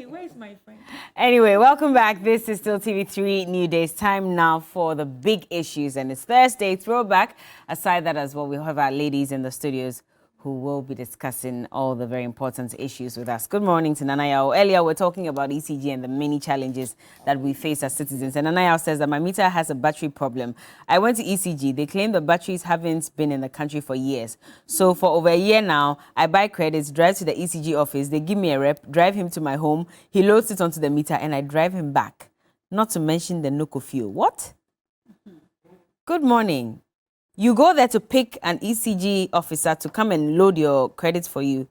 where's my friend? Anyway, welcome back. This is still TV3 New Day's time now for the big issues. And it's Thursday, throwback. Aside that as well, we have our ladies in the studios who will be discussing all the very important issues with us. Good morning to Nanayao. Earlier, we're talking about ECG and the many challenges that we face as citizens. And Nanayao says that my meter has a battery problem. I went to ECG. They claim the batteries haven't been in the country for years. So for over a year now, I buy credits, drive to the ECG office. They give me a rep, drive him to my home. He loads it onto the meter and I drive him back. Not to mention the Noko fuel. What? Good morning. You go there to pick an ECG officer to come and load your credits for you.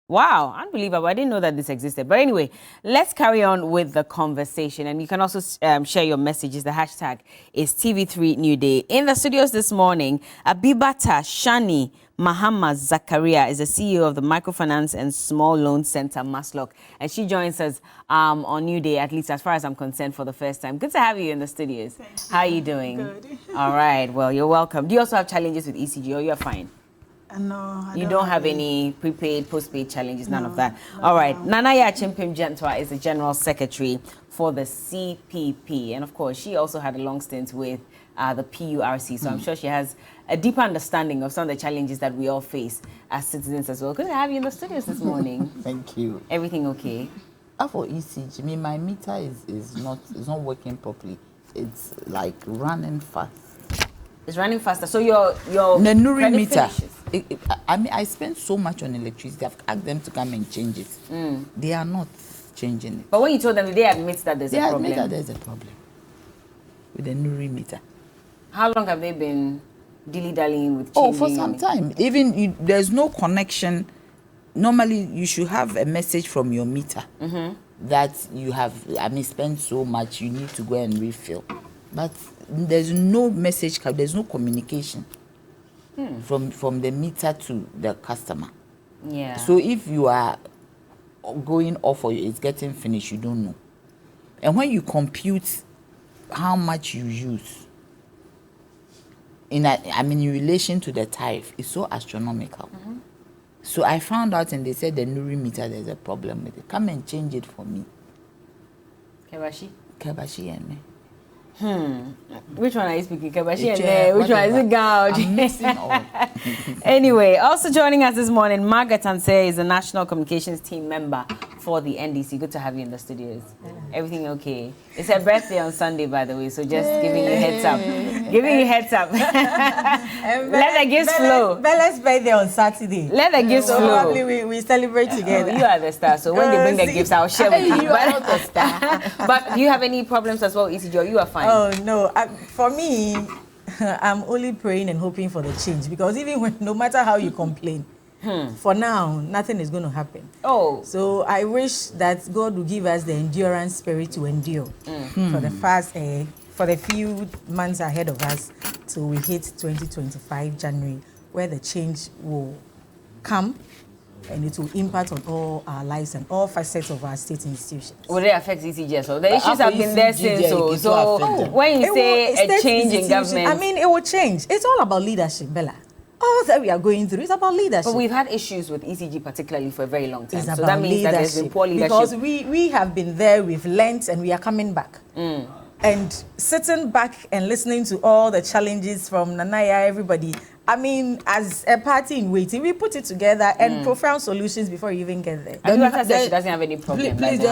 Wow, unbelievable. I didn't know that this existed. But anyway, let's carry on with the conversation. And you can also share your messages. The hashtag is TV3Newday. In the studios this morning, Abibata Shani Mahama Zakaria is the CEO of the Microfinance and Small Loan Center, Maslock. And she joins us on New Day, at least as far as I'm concerned, for the first time. Good to have you in the studios. How are you doing? Good. All right. Well, you're welcome. Do you also have challenges with ECG or you're fine? No, you don't have any prepaid, postpaid challenges, none of that. All right. Nanaya Chimpim Gentwa is the General Secretary for the CPP. And of course, she also had a long stint with the PURC. So I'm sure she has a deeper understanding of some of the challenges that we all face as citizens as well. Good to have you in the studios this morning. Thank you. Everything okay? For ECG, my meter is not working properly. It's like running fast. It's running faster. So your the Nuri meter. Finishes. I spend so much on electricity. I've asked them to come and change it. They are not changing it. But when you told them, they admit that there's a problem. They admit that there's a problem with the Nuri meter. How long have they been dilly-dallying with changing? For some time. Even there's no connection. Normally, you should have a message from your meter that you have, spent so much, you need to go and refill. But there's no message, there's no communication from the meter to the customer. Yeah. So if you are going off or it's getting finished, you don't know. And when you compute how much you use, in relation to the tariff, it's so astronomical. So I found out and they said the Nuri meter, there's a problem with it. Come and change it for me. Kebashi and me. Which one are you speaking? Kebashi and which one is it? Gouge? I'm missing all. Anyway, also joining us this morning, Margaret Anse is a National Communications Team member for the NDC. Good to have you in the studios. Everything okay? It's her birthday on Sunday, by the way, so just giving you heads up. Giving you heads up. Let the gifts flow. Bella's birthday on Saturday. Let the gifts flow. Probably we celebrate together. You are the star, so when they bring the gifts, I'll share with you. You are not a star. But do you have any problems as well, ECG, or you are fine? Oh, no. For me, I'm only praying and hoping for the change because even no matter how you complain, for now, nothing is going to happen. Oh. So I wish that God will give us the endurance spirit to endure for the few months ahead of us till we hit 2025 January, where the change will come and it will impact on all our lives and all facets of our state institutions. Will it affect ECG? So the issues have been there since. So when you say a change in government, it will change. It's all about leadership, Bella. All that we are going through is about leadership. But we've had issues with ECG particularly for a very long time. It's so that means that there's been poor leadership. Because we have been there, we've learnt, and we are coming back. And sitting back and listening to all the challenges from Nanaya, everybody, as a party in waiting, we put it together and profound solutions before you even get there. And you said she doesn't have any problem. Please, you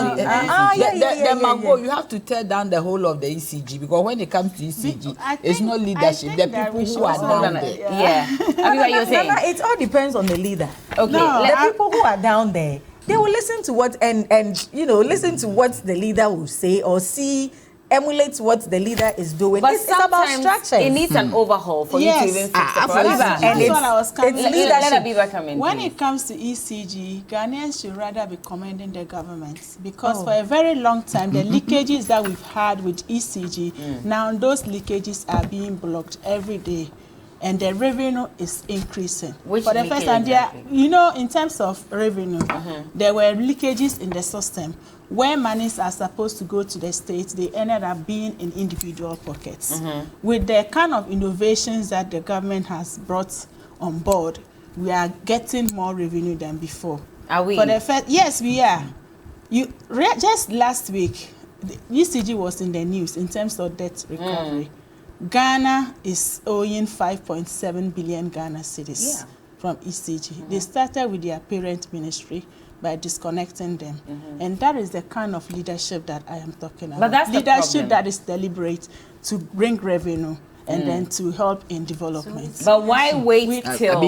have to tear down the whole of the ECG because when it comes to ECG, it's not leadership. The people who are down there. Yeah. I mean, what you're saying. It all depends on the leader. Okay. The people who are down there, they will listen to what listen to what the leader will say or see. Emulate what the leader is doing. But it's about structure. It needs an overhaul for you to even fix the problem. That's what I was coming to. When it comes to ECG, Ghanaians should rather be commending the government because for a very long time, the leakages that we've had with ECG, now those leakages are being blocked every day. And the revenue is increasing. Which for the first time, in terms of revenue, there were leakages in the system. Where monies are supposed to go to the states, they ended up being in individual pockets. With the kind of innovations that the government has brought on board, we are getting more revenue than before. Are we? For the first, yes, we are. Just last week, the ECG was in the news in terms of debt recovery. Ghana is owing 5.7 billion Ghana cedis from ECG. They started with their parent ministry by disconnecting them. And that is the kind of leadership that I am talking about. But that's leadership that is deliberate to bring revenue and then to help in development. But why wait till?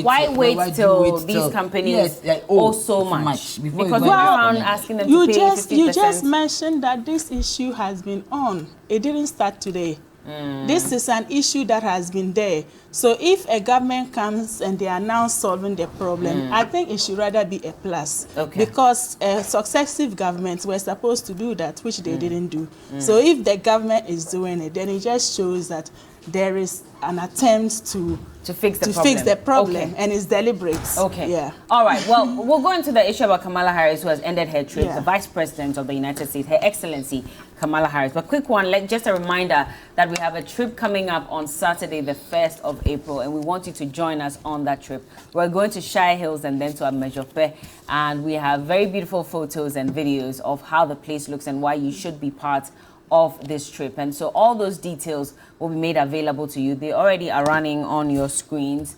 Why wait till these companies owe so much? Because we're around asking them to pay 50%. You just mentioned that this issue has been on. It didn't start today. This is an issue that has been there. So if a government comes and they are now solving the problem, I think it should rather be a plus. Because successive governments were supposed to do that, which they didn't do. So if the government is doing it, then it just shows that there is an attempt to fix the problem, and it's deliberate. Yeah. All right. Well, we'll go into the issue about Kamala Harris, who has ended her trip, the Vice President of the United States, Her Excellency Kamala Harris. But quick one, just a reminder that we have a trip coming up on Saturday, the 1st of April, and we want you to join us on that trip. We're going to Shire Hills and then to Amejope, and we have very beautiful photos and videos of how the place looks and why you should be part of this trip. And so all those details will be made available to you. They already are running on your screens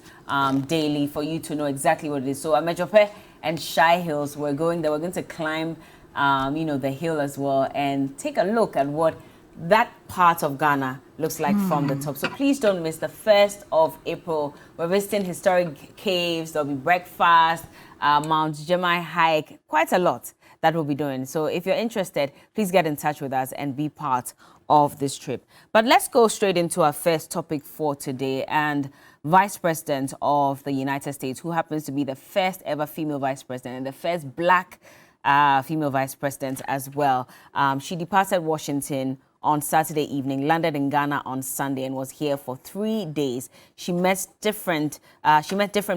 daily for you to know exactly what it is. So Amejope and Shire Hills, we're going there. We're going to climb, the hill as well and take a look at what that part of Ghana looks like from the top. So please don't miss the 1st of April. We're visiting historic caves. There'll be breakfast, Mount Jemai hike, quite a lot that we'll be doing. So if you're interested, please get in touch with us and be part of this trip. But let's go straight into our first topic for today. And Vice President of the United States, who happens to be the first ever female Vice President and the first Black female Vice President as well. She departed Washington on Saturday evening, landed in Ghana on Sunday, and was here for 3 days. She met different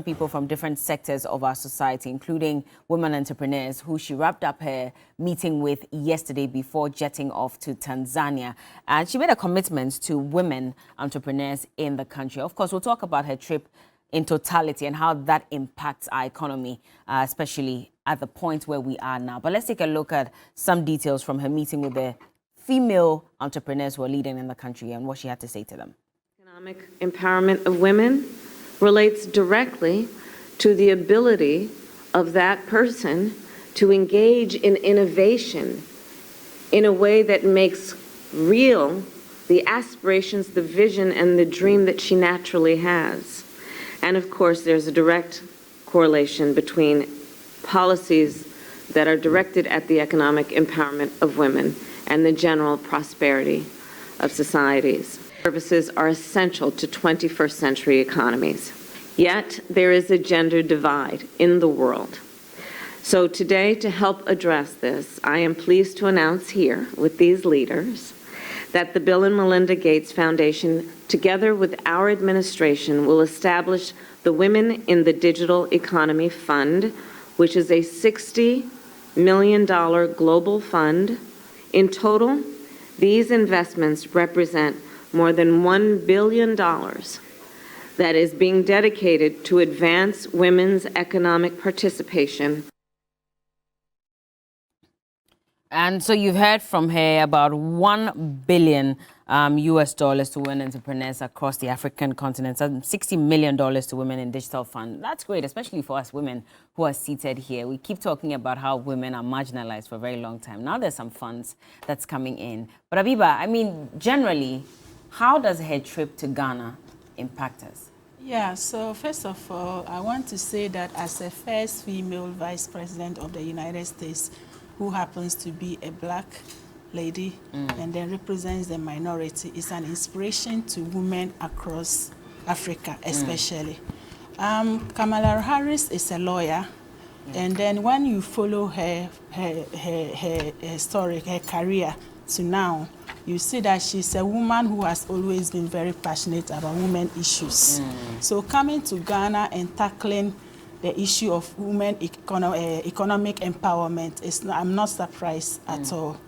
people from different sectors of our society, including women entrepreneurs, who she wrapped up her meeting with yesterday before jetting off to Tanzania. And she made a commitment to women entrepreneurs in the country. Of course, we'll talk about her trip in totality and how that impacts our economy, especially at the point where we are now. But let's take a look at some details from her meeting with the female entrepreneurs who are leading in the country and what she had to say to them. Economic empowerment of women relates directly to the ability of that person to engage in innovation in a way that makes real the aspirations, the vision, and the dream that she naturally has. And of course, there's a direct correlation between policies that are directed at the economic empowerment of women and the general prosperity of societies. Services are essential to 21st century economies. Yet, there is a gender divide in the world. So today, to help address this, I am pleased to announce here with these leaders that the Bill and Melinda Gates Foundation, together with our administration, will establish the Women in the Digital Economy Fund, which is a $60 million global fund. In total, these investments represent more than $1 billion that is being dedicated to advance women's economic participation. And so you've heard from her about $1 billion US dollars to women entrepreneurs across the African continent, and $60 million to women in digital fund. That's great, especially for us women who are seated here. We keep talking about how women are marginalized for a very long time. Now there's some funds that's coming in. But Abiba, I mean, generally, how does her trip to Ghana impact us? Yeah, so first of all, I want to say that as a first female Vice President of the United States, who happens to be a Black lady and then represents the minority, is an inspiration to women across Africa, especially. Kamala Harris is a lawyer, and then when you follow her story, her career to now, you see that she's a woman who has always been very passionate about women issues. So coming to Ghana and tackling the issue of women economic empowerment, I'm not surprised at all.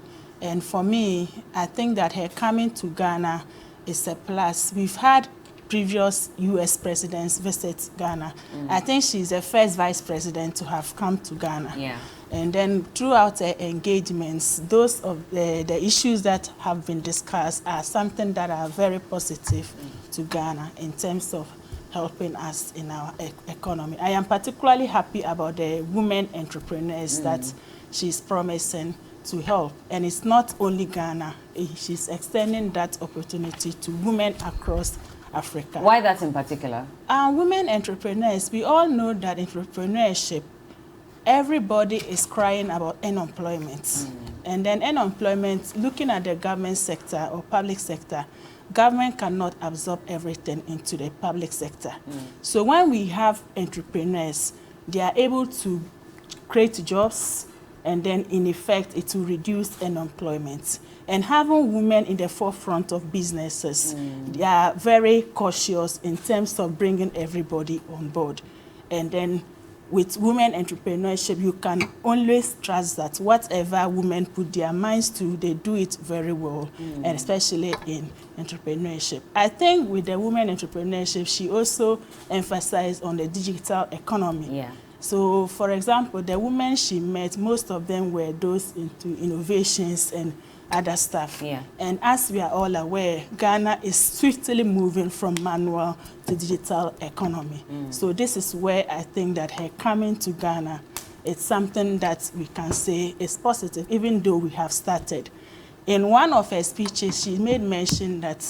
And for me, I think that her coming to Ghana is a plus. We've had previous U.S. presidents visit Ghana. I think she's the first vice president to have come to Ghana. And then throughout the engagements, those of the issues that have been discussed are something that are very positive to Ghana in terms of helping us in our economy. I am particularly happy about the women entrepreneurs that she's promising to help. And it's not only Ghana, she's extending that opportunity to women across Africa. Why that in particular? Women entrepreneurs, we all know that entrepreneurship, everybody is crying about unemployment. And then unemployment, looking at the government sector or public sector, government cannot absorb everything into the public sector. So when we have entrepreneurs, they are able to create jobs, and then in effect, it will reduce unemployment. And having women in the forefront of businesses, they are very cautious in terms of bringing everybody on board. And then with women entrepreneurship, you can always trust that whatever women put their minds to, they do it very well, and especially in entrepreneurship. I think with the women entrepreneurship, she also emphasized on the digital economy. Yeah. So, for example, the women she met, most of them were those into innovations and other stuff. Yeah. And as we are all aware, Ghana is swiftly moving from manual to digital economy. So this is where I think that her coming to Ghana, it's something that we can say is positive, even though we have started. In one of her speeches, she made mention that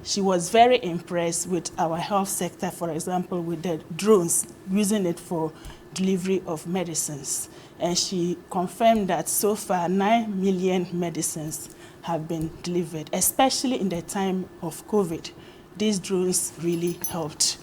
she was very impressed with our health sector, for example, with the drones, using it for delivery of medicines. And she confirmed that so far 9 million medicines have been delivered, especially in the time of COVID. These drones really helped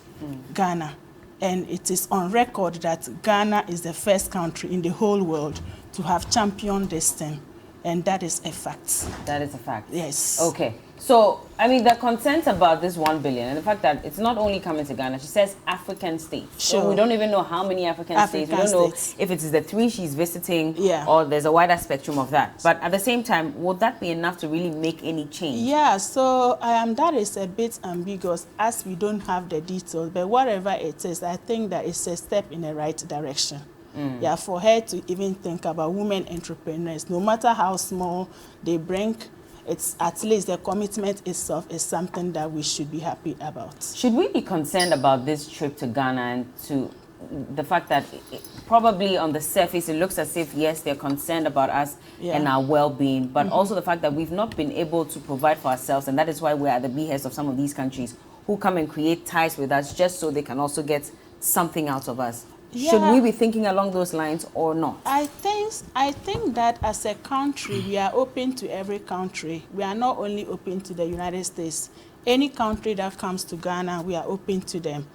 Ghana. And it is on record that Ghana is the first country in the whole world to have championed this thing. And that is a fact. That is a fact. Yes. Okay. So, I mean, the concerns about this 1 billion and the fact that it's not only coming to Ghana, she says African states. Sure. So we don't even know how many African states. We don't know if it is the 3 she's visiting or there's a wider spectrum of that. But at the same time, would that be enough to really make any change? Yeah, so that is a bit ambiguous as we don't have the details. But whatever it is, I think that it's a step in the right direction. Yeah, for her to even think about women entrepreneurs, no matter how small they bring, it's at least the commitment itself is something that we should be happy about. Should we be concerned about this trip to Ghana and to the fact that probably on the surface it looks as if, yes, they're concerned about us and our well-being, but also the fact that we've not been able to provide for ourselves, and that is why we're at the behest of some of these countries who come and create ties with us just so they can also get something out of us. Should we be thinking along those lines or not? I think that as a country, we are open to every country. We are not only open to the United States. Any country that comes to Ghana, we are open to them.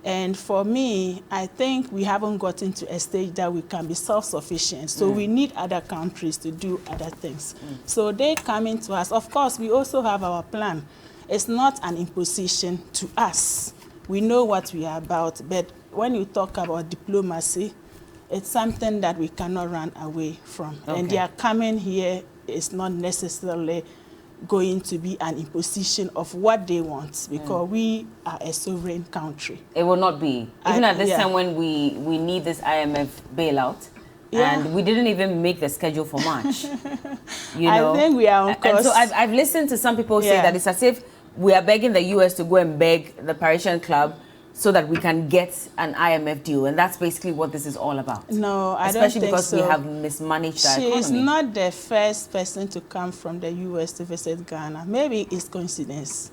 And for me, I think we haven't gotten to a stage that we can be self-sufficient. So we need other countries to do other things. So they coming to us. Of course, we also have our plan. It's not an imposition to us. We know what we are about, but when you talk about diplomacy, it's something that we cannot run away from. Okay. And their coming here is not necessarily going to be an imposition of what they want, because we are a sovereign country. It will not be. Even at this time when we need this IMF bailout, and we didn't even make the schedule for March. You know? I think we are on course. And so I've listened to some people say that it's as if we are begging the U.S. to go and beg the Parisian Club so that we can get an IMF deal, and that's basically what this is all about. No, I don't think so. Especially because we have mismanaged our economy. She is not the first person to come from the U.S. to visit Ghana. Maybe it's coincidence.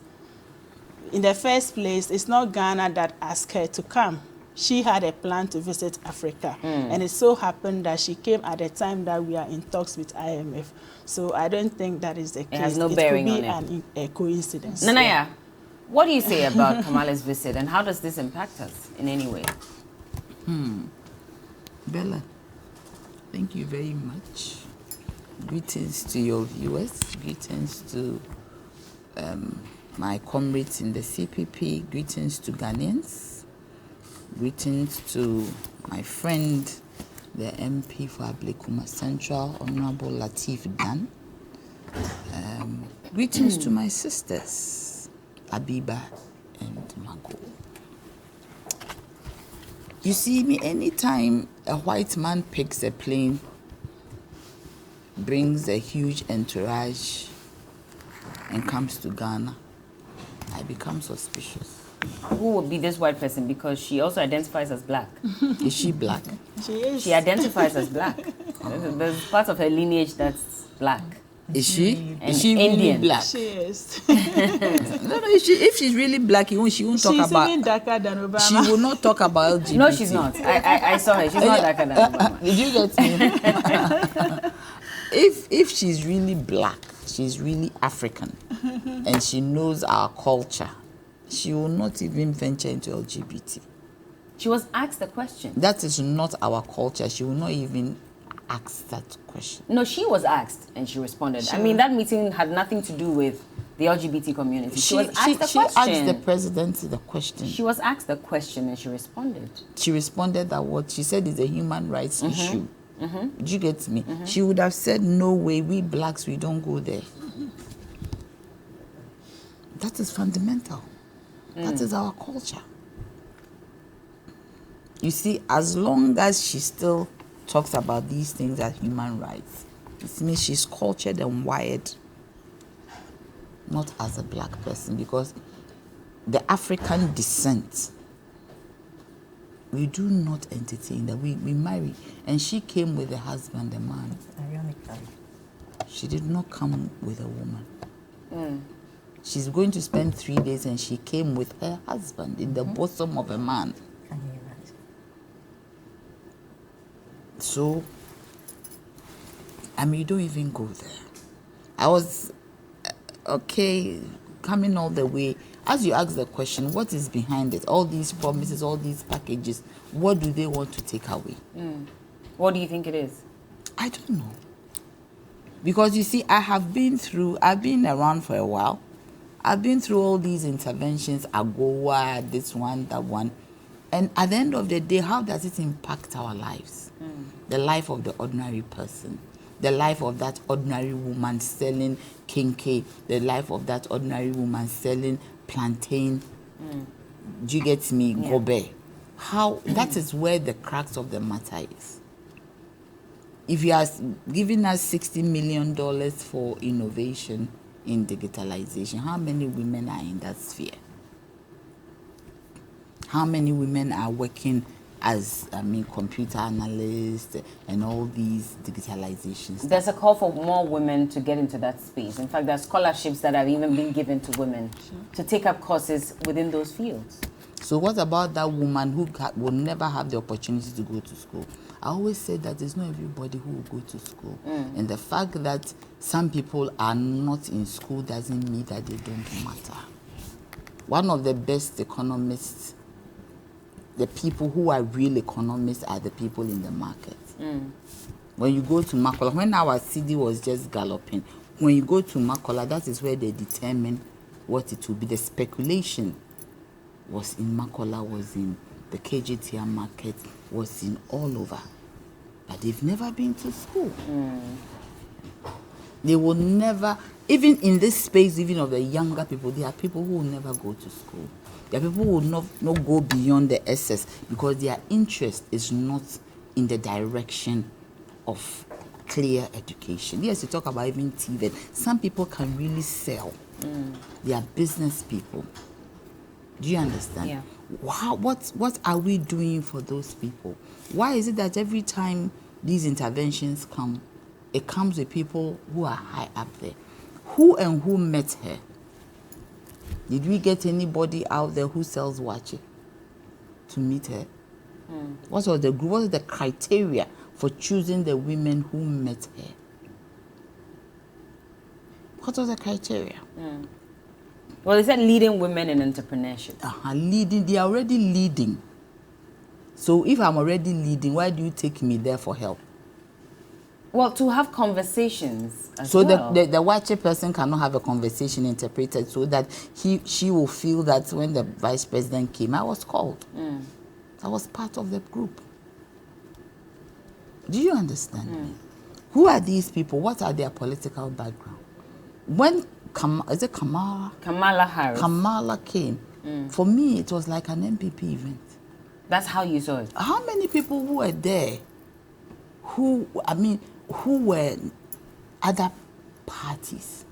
In the first place, it's not Ghana that asked her to come. She had a plan to visit Africa, and it so happened that she came at the time that we are in talks with IMF. So I don't think that is the case. It has no bearing on it. It could be a coincidence. Nanaya, what do you say about Kamala's visit, and how does this impact us in any way? Bella, thank you very much. Greetings to your viewers. Greetings to my comrades in the CPP. Greetings to Ghanaians. Greetings to my friend, the MP for Ablekuma Central, Honorable Latif Dan. Greetings to my sisters, Abiba and Mago. You see me, anytime a white man picks a plane brings a huge entourage and comes to Ghana, I become suspicious. Who would be this white person? Because she also identifies as black. Is she black? She is. She identifies as black. There's part of her lineage that's black. Is she? And Is she really Indian. black? She is. No, if she's really black, she won't talk She's about. even darker than Obama. She will not talk about LGBT. No, she's not. I saw her. She's not darker than Obama. Did you get me? If she's really black, she's really African, and she knows our culture, she will not even venture into LGBT. She was asked the question. That is not our culture. She will not even ask that question. No, she was asked and she responded. I mean, that meeting had nothing to do with the LGBT community. She was asked the she question. asked the president the question. She was asked the question and she responded. She responded that what she said is a human rights issue. Did you get me? She would have said, no way, we blacks, we don't go there. That is fundamental. That is our culture. You see, as long as she still talks about these things as human rights, it means she's cultured and wired, not as a black person, because the African descent, we do not entertain that. We marry. And she came with a husband, a man. Ironically. She did not come with a woman. She's going to spend 3 days and she came with her husband in the bosom of a man. Can you imagine? So, I mean, you don't even go there. I was, okay, coming all the way. As you ask the question, what is behind it? All these promises, all these packages, what do they want to take away? What do you think it is? I don't know. Because you see, I've been around for a while. I've been through all these interventions, AGOA, this one, that one. And at the end of the day, how does it impact our lives? The life of the ordinary person, the life of that ordinary woman selling kinky, the life of that ordinary woman selling plantain. Do you get me? Yeah. Gobe. How, that is where the crux of the matter is. If you are giving us $60 million for innovation in digitalization, how many women are in that sphere? How many women are working as, computer analysts and all these digitalizations? There's a call for more women to get into that space. In fact, there are scholarships that have even been given to women to take up courses within those fields. So what about that woman who will never have the opportunity to go to school? I always say that it's not everybody who will go to school. And the fact that some people are not in school doesn't mean that they don't matter. One of the best economists, the people who are real economists, are the people in the market. When you go to Makola, when our CD was just galloping, when you go to Makola, that is where they determine what it will be. The speculation was in Makola, was in the KJTR market, was in all over. But they've never been to school. They will never, even in this space, even of the younger people, there are people who will never go to school. There are people who will not go beyond the SS because their interest is not in the direction of clear education. Yes, you talk about even TV. Some people can really sell. They are business people. Do you understand? Yeah. Wow, what are we doing for those people? Why is it that every time these interventions come, it comes with people who are high up there? Who and who met her? Did we get anybody out there who sells watches to meet her? What was the group? What was the criteria for choosing the women who met her? What was the criteria? Well, they said leading women in entrepreneurship. Leading, they are already leading. So if I'm already leading, why do you take me there for help? Well, to have conversations as So well. the watcher person cannot have a conversation interpreted so that she will feel that when the vice president came, I was called. I was part of the group. Do you understand me? Who are these people? What are their political background? When Kamala Harris. Kamala came, for me it was like an MPP event. That's how you saw it. How many people who were there who were other parties?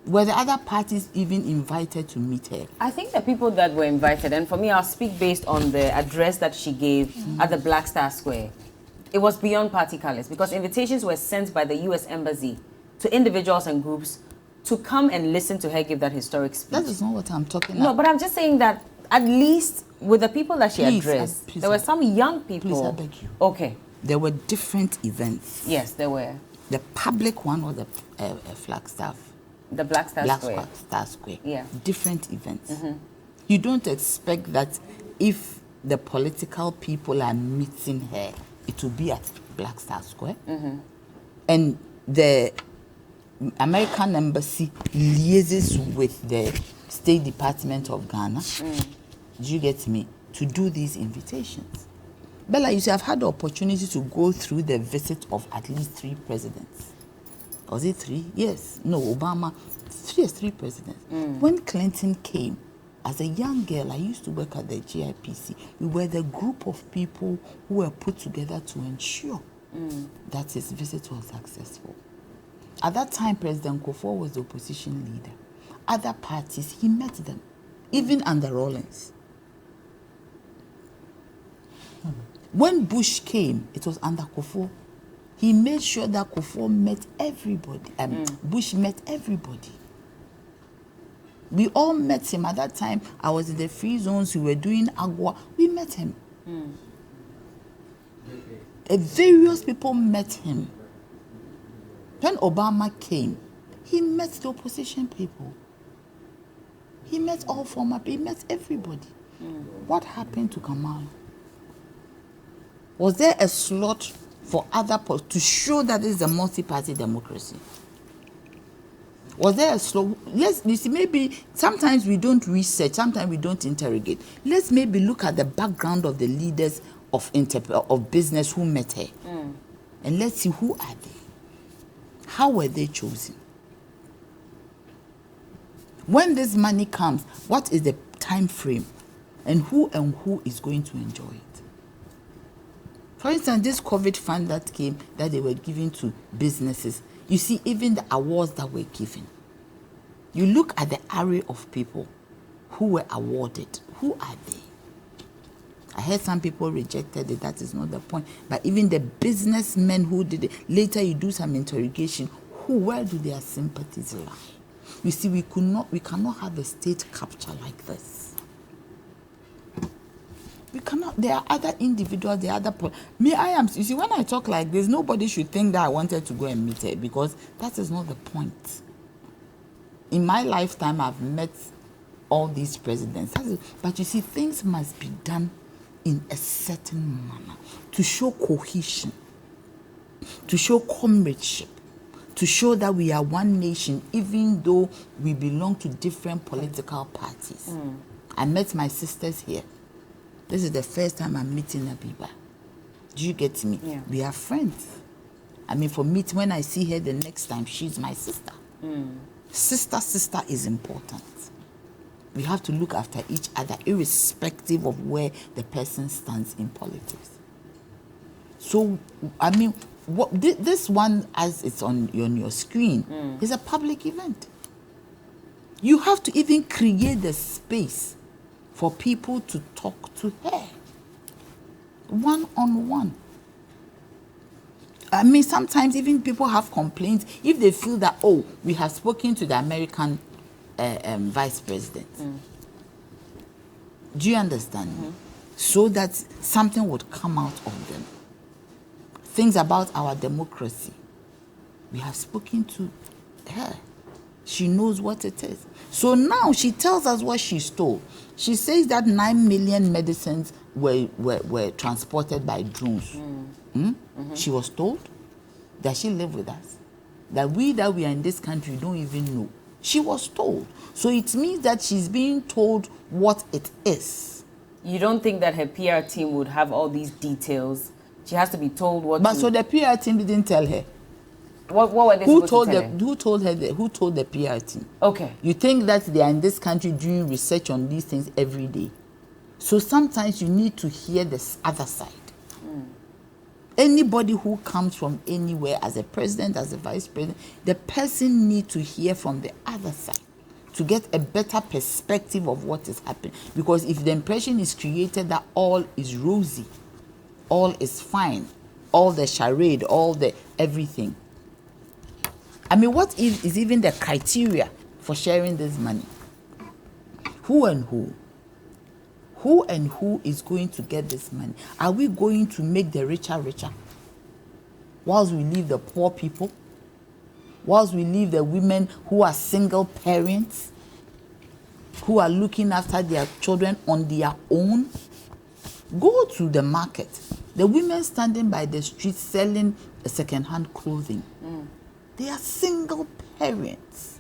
Were the other parties even invited to meet her? I think the people that were invited, and for me, I'll speak based on the address that she gave at the Black Star Square. It was beyond party colors because invitations were sent by the U.S. Embassy to individuals and groups to come and listen to her give that historic speech. That is not what I'm talking No, about. but I'm just saying that at least with the people that she Please, addressed, please, there were some young people. Please, I beg you. Okay. There were different events. Yes, there were. The public one was the Flagstaff. The Black Star Square. Black Star Square. Yeah. Different events. You don't expect that if the political people are meeting her, it will be at Black Star Square. And the American Embassy liaises with the State Department of Ghana. Do you get me? To do these invitations. Bella, you see, I've had the opportunity to go through the visit of at least 3 presidents. Was it 3? Yes. No, Obama. 3 presidents. When Clinton came, as a young girl, I used to work at the GIPC. We were the group of people who were put together to ensure that his visit was successful. At that time, President Kufuor was the opposition leader. Other parties, he met them, even under Rawlings. When Bush came, it was under Kufuor. He made sure that Kufuor met everybody. Bush met everybody. We all met him. At that time, I was in the free zones. We were doing Agua. We met him. Various people met him. When Obama came, he met the opposition people. He met all former people. He met everybody. What happened to Kamala? Was there a slot for other to show that this is a multi-party democracy? Was there a slot? You see, maybe sometimes we don't research, sometimes we don't interrogate. Let's maybe look at the background of the leaders of business who met her. And let's see, who are they? How were they chosen? When this money comes, what is the time frame? And who is going to enjoy it? For instance, this COVID fund that came, that they were giving to businesses, you see, even the awards that were given, you look at the array of people who were awarded. Who are they? I heard some people rejected it. That is not the point. But even the businessmen who did it, later you do some interrogation. Where do their sympathies lie? You see, we cannot have a state capture like this. We cannot. There are other individuals. There are other. You see, when I talk like this, nobody should think that I wanted to go and meet her, because that is not the point. In my lifetime, I've met all these presidents. But you see, things must be done in a certain manner to show cohesion, to show comradeship, to show that we are one nation, even though we belong to different political parties. I met my sisters here. This is the first time I'm meeting Abiba. Do you get me? Yeah. We are friends. I mean, for me, when I see her the next time, she's my sister. Sister is important. We have to look after each other, irrespective of where the person stands in politics. So, I mean, this one, as it's on your screen, is a public event. You have to even create the space for people to talk to her, one-on-one. I mean, sometimes even people have complaints if they feel that, oh, we have spoken to the American vice president. Do you understand? So that something would come out of them. Things about our democracy. We have spoken to her. She knows what it is. So now she tells us what she's told. She says that 9 million medicines were transported by drones. She was told. Does she live with us? That we are in this country don't even know. She was told. So it means that she's being told what it is. You don't think that her PR team would have all these details? She has to be told what. But so the PR team didn't tell her. What were they supposed to tell her? Who told her? Who told the PR team? Okay. You think that they are in this country doing research on these things every day? So sometimes you need to hear the other side. Anybody who comes from anywhere as a president, as a vice president, the person needs to hear from the other side to get a better perspective of what is happening. Because if the impression is created that all is rosy, all is fine, all the charade, all the everything. I mean, what is even the criteria for sharing this money? Who and who? Who and who is going to get this money? Are we going to make the richer richer whilst we leave the poor people? Whilst we leave the women who are single parents, who are looking after their children on their own? Go to the market. The women standing by the street selling second-hand clothing. They are single parents.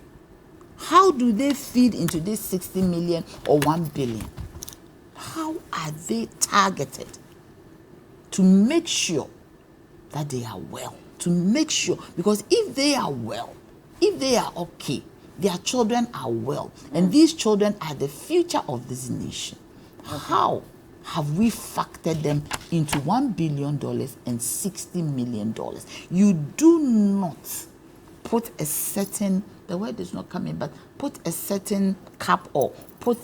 How do they feed into this 60 million or 1 billion? How are they targeted to make sure that they are well? To make sure, because if they are well, if they are okay, their children are well, and these children are the future of this nation. How have we factored them into $1 billion and $60 million? You do not put a certain, the word is not coming, but put a certain cap or put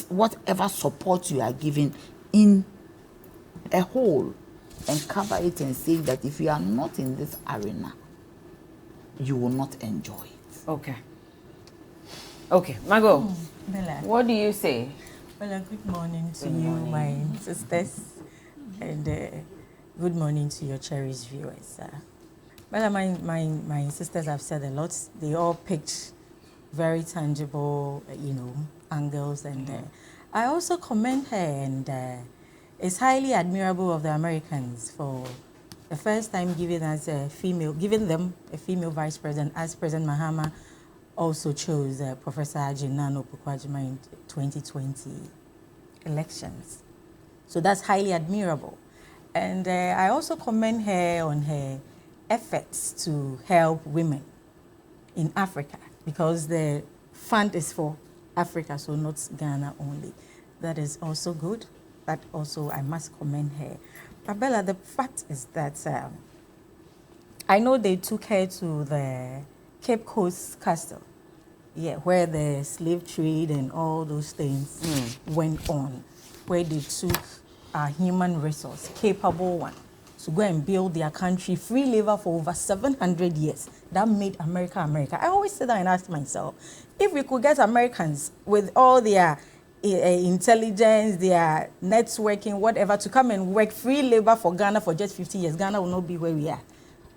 whatever support you are giving in a hole and cover it and say that if you are not in this arena, you will not enjoy it. Okay. Okay, Margot, Bella. what do you say? Well, good morning to you, my sisters, and good morning to your cherished viewers. Well, my sisters have said a lot. They all picked very tangible, angles, and I also commend her, and it's highly admirable of the Americans for the first time giving them a female vice president, as President Mahama also chose Professor Ajinano Pukwajima in 2020 elections. So that's highly admirable. And I also commend her on her efforts to help women in Africa, because the fund is for Africa, so not Ghana only. That is also good. That also, I must commend her. But Bella, the fact is that I know they took her to the Cape Coast Castle, where the slave trade and all those things went on, where they took a human resource, capable one, to go and build their country, free labor for over 700 years. That made America America. I always sit down and ask myself, if we could get Americans with all their intelligence, their networking, whatever, to come and work free labor for Ghana for just 50 years, Ghana will not be where we are.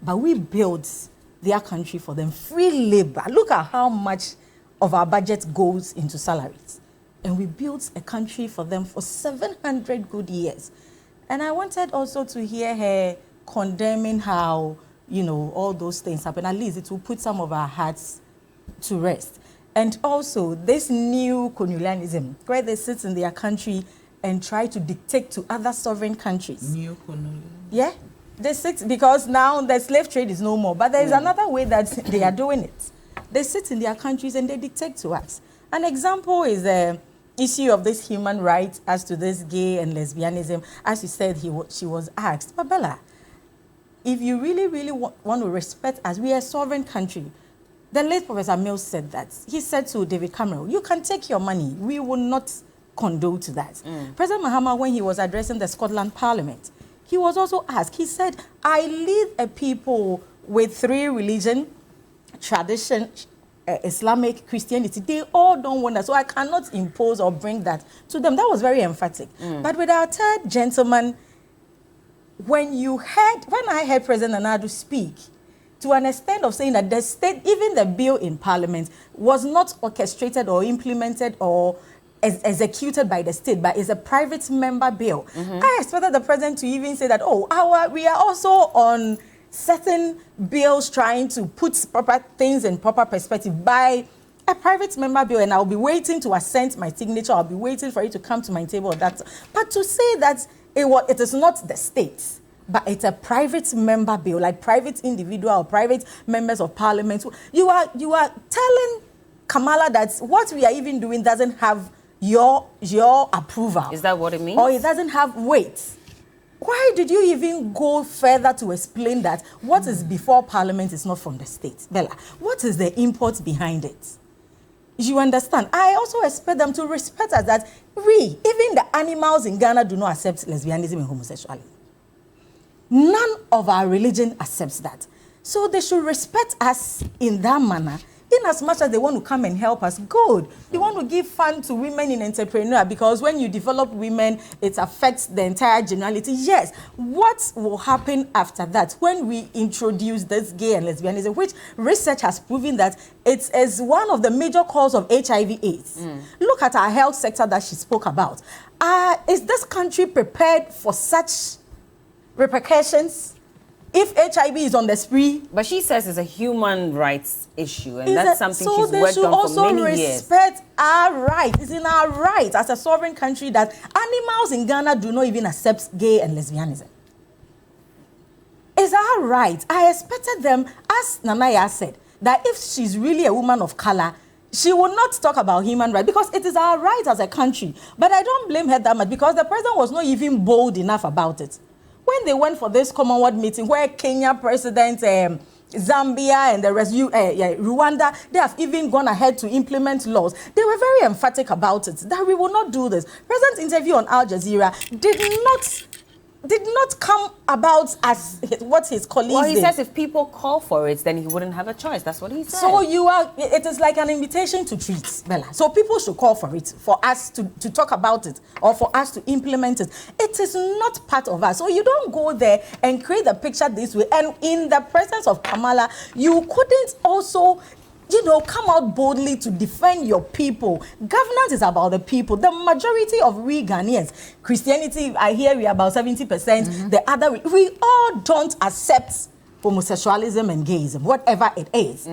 But we built their country for them, free labor. Look at how much of our budget goes into salaries. And we built a country for them for 700 good years. And I wanted also to hear her condemning how, all those things happen. At least it will put some of our hearts to rest. And also this new colonialism, where they sit in their country and try to dictate to other sovereign countries. New colonialism? Yeah. They sit, because now the slave trade is no more. But there is another way that they are doing it. They sit in their countries and they dictate to us. An example is the issue of this human rights as to this gay and lesbianism. As you said, she was asked, but Bella, if you really, really want to respect us, we are a sovereign country. The late Professor Mills said that. He said to David Cameron, you can take your money. We will not condone to that. President Mahama, when he was addressing the Scotland Parliament, he was also asked, he said, I lead a people with 3 religions, tradition, Islamic, Christianity. They all don't want that. So I cannot impose or bring that to them. That was very emphatic. But with our third gentleman, when I heard President Nana speak, to an extent of saying that the state, even the bill in Parliament, was not orchestrated or implemented or executed by the state, but is a private member bill. I expected the president to even say that, we are also on certain bills trying to put proper things in proper perspective by a private member bill, and I'll be waiting to assent my signature. I'll be waiting for you to come to my table. But to say that it is not the state, but it's a private member bill, like private individual or private members of parliament. You are telling Kamala that what we are even doing doesn't have your approval. Is that what it means? Or it doesn't have weight. Why did you even go further to explain that what is before Parliament is not from the state? Bella, what is the import behind it? You understand? I also expect them to respect us that even the animals in Ghana do not accept lesbianism and homosexuality. None of our religion accepts that. So they should respect us in that manner. In as much as they want to come and help us, good. They want to give fund to women in entrepreneur because when you develop women, it affects the entire generality. Yes. What will happen after that when we introduce this gay and lesbianism, which research has proven that it is one of the major causes of HIV/AIDS. Look at our health sector that she spoke about. Is this country prepared for such repercussions? If HIV is on the spree. But she says it's a human rights issue, and that's something she's worked on for many years. So they should also respect our rights. It's in our rights as a sovereign country that animals in Ghana do not even accept gay and lesbianism. It's our right. I expected them, as Nanaya said, that if she's really a woman of color, she will not talk about human rights because it is our right as a country. But I don't blame her that much because the president was not even bold enough about it. When they went for this Commonwealth meeting where Kenya president, Zambia and the rest, Rwanda, they have even gone ahead to implement laws. They were very emphatic about it, that we will not do this. President's interview on Al Jazeera did not come about as what his colleagues Well, he did. says if people call for it, then he wouldn't have a choice. That's what he said. So it is like an invitation to treat, Bella. So people should call for it, for us to talk about it, or for us to implement it. It is not part of us. So you don't go there and create the picture this way. And in the presence of Kamala, you couldn't also, come out boldly to defend your people. Governance is about the people. The majority of we Ghanaians, Christianity, I hear we are about 70%. The other, we all don't accept homosexualism and gayism, whatever it is.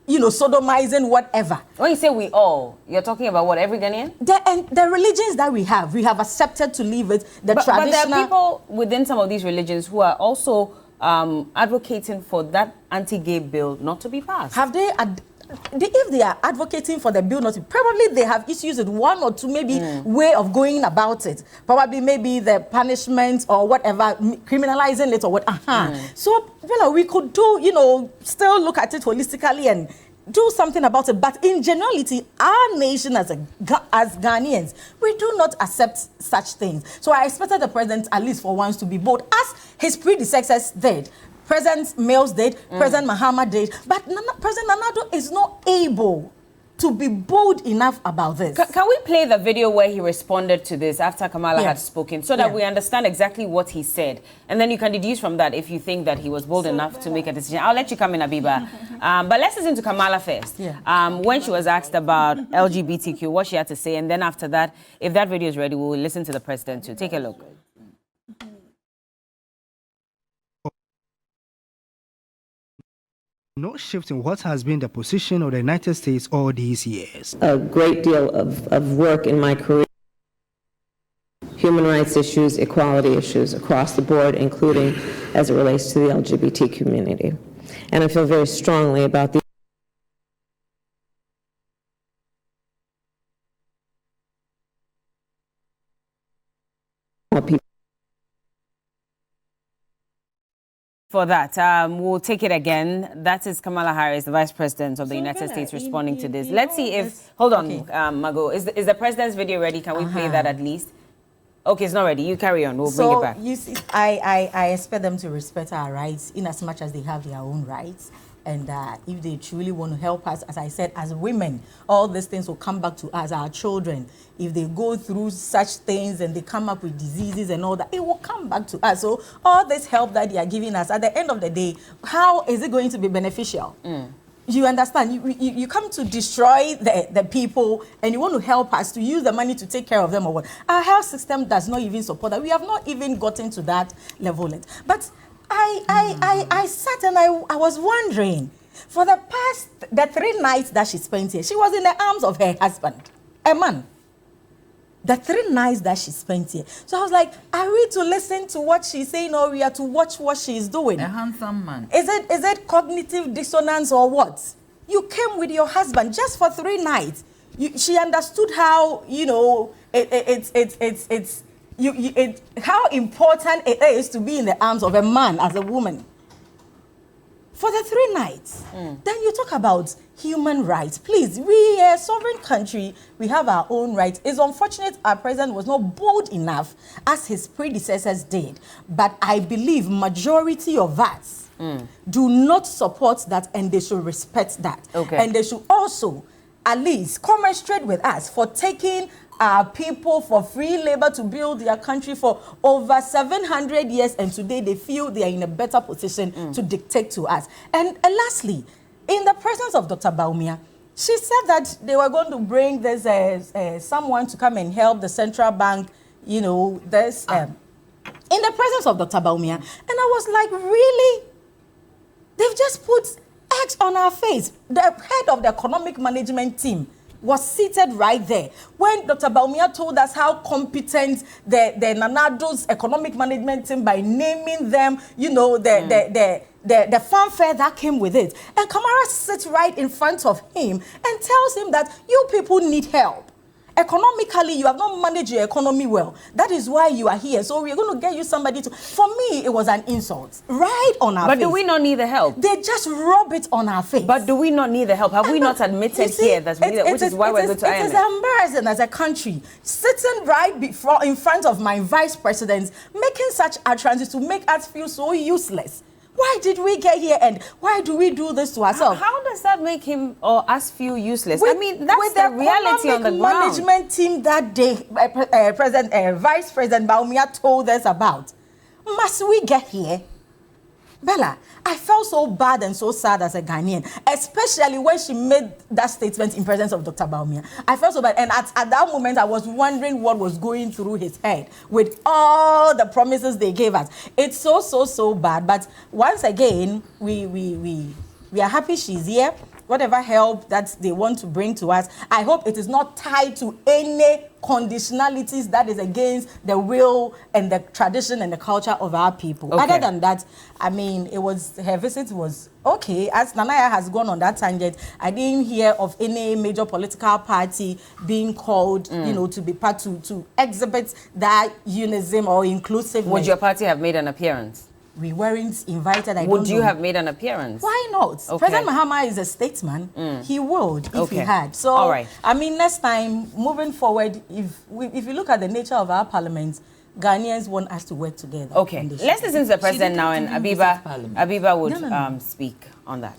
Sodomizing, whatever. When you say we all, you're talking about what, every Ghanaian? The religions that we have accepted to leave it. But there are people within some of these religions who are also advocating for that anti-gay bill not to be passed. Have they? If they are advocating for the bill not to, probably they have issues with one or two maybe way of going about it. Probably maybe the punishment or whatever, criminalizing it or what. So we could do, still look at it holistically and do something about it. But in generality, our nation as Ghanaians, we do not accept such things. So I expected the president at least for once to be bold, as his predecessors did. President Mills did, President Mahama did, but President Nana is not able to be bold enough about this. Can we play the video where he responded to this after Kamala had spoken so that we understand exactly what he said? And then you can deduce from that if you think that he was bold enough to make a decision. I'll let you come in, Abiba. But let's listen to Kamala first. When she was asked about LGBTQ, what she had to say. And then after that, if that video is ready, we'll listen to the president too. Take a look. No shift in what has been the position of the United States all these years. A great deal of work in my career, human rights issues, equality issues across the board, including as it relates to the LGBT community. And I feel very strongly about the people. For that, we'll take it again. That is Kamala Harris, the Vice President of the United States, responding to this. Let's see if... Hold on, Margot. Is the President's video ready? Can we play that at least? Okay, it's not ready. You carry on. We'll bring it back. You see, I expect them to respect our rights in as much as they have their own rights. And if they truly want to help us, as I said, as women, all these things will come back to us, our children. If they go through such things and they come up with diseases and all that, it will come back to us. So all this help that they are giving us, at the end of the day, how is it going to be beneficial? You understand? You come to destroy the people and you want to help us to use the money to take care of them or what? Our health system does not even support that. We have not even gotten to that level yet. But I sat and I was wondering, for the 3 nights that she spent here, she was in the arms of her husband, a man. The 3 nights that she spent here. So I was like, are we to listen to what she's saying or we are to watch what she's doing? A handsome man. Is it cognitive dissonance or what? You came with your husband just for 3 nights. She understood how, it's how important it is to be in the arms of a man as a woman. For the 3 nights, then you talk about human rights. Please, we are a sovereign country. We have our own rights. It's unfortunate our president was not bold enough as his predecessors did. But I believe majority of us do not support that, and they should respect that. Okay. And they should also at least commensurate with us for taking our people for free labor to build their country for over 700 years, and today they feel they are in a better position to dictate to us. And lastly, in the presence of Dr. Bawumia, she said that they were going to bring this someone to come and help the central bank, you know, this in the presence of Dr. Bawumia. And I was like, really? They've just put eggs on our face. The head of the economic management team was seated right there. When Dr. Bawumia told us how competent the Nanado's economic management team by naming them, you know, the fanfare that came with it. And Kamara sits right in front of him and tells him that you people need help. Economically, you have not managed your economy well. That is why you are here. So we're going to get you somebody to... For me, it was an insult. Right on our face. But do we not need the help? They just rub it on our face. But do we not need the help? Have we not admitted here that which is why we're going to IMF? It is embarrassing as a country, sitting right in front of my vice president, making such utterances to make us feel so useless. Why did we get here, and why do we do this to ourselves? How does that make him or us feel useless? I mean, that's the reality on the ground. Management team that day, Vice President Bawumia told us about. Must we get here? Bella, I felt so bad and so sad as a Ghanaian, especially when she made that statement in presence of Dr. Bawumia. I felt so bad, and at that moment, I was wondering what was going through his head with all the promises they gave us. It's so bad, but once again, we are happy she's here. Whatever help that they want to bring to us, I hope it is not tied to any conditionalities that is against the will and the tradition and the culture of our people. Okay. Other than that, I mean, her visit was okay. As Nanaya has gone on that tangent, I didn't hear of any major political party being called, you know, to be part to exhibit that unism or inclusiveness. Would your party have made an appearance? We weren't invited. Would you have made an appearance? Why not? Okay. President Mahama is a statesman. He would if he had. So, all right. I mean, next time, moving forward, if you look at the nature of our parliament, Ghanaians want us to work together. Okay. Let's listen to the president now, and Abiba would speak on that.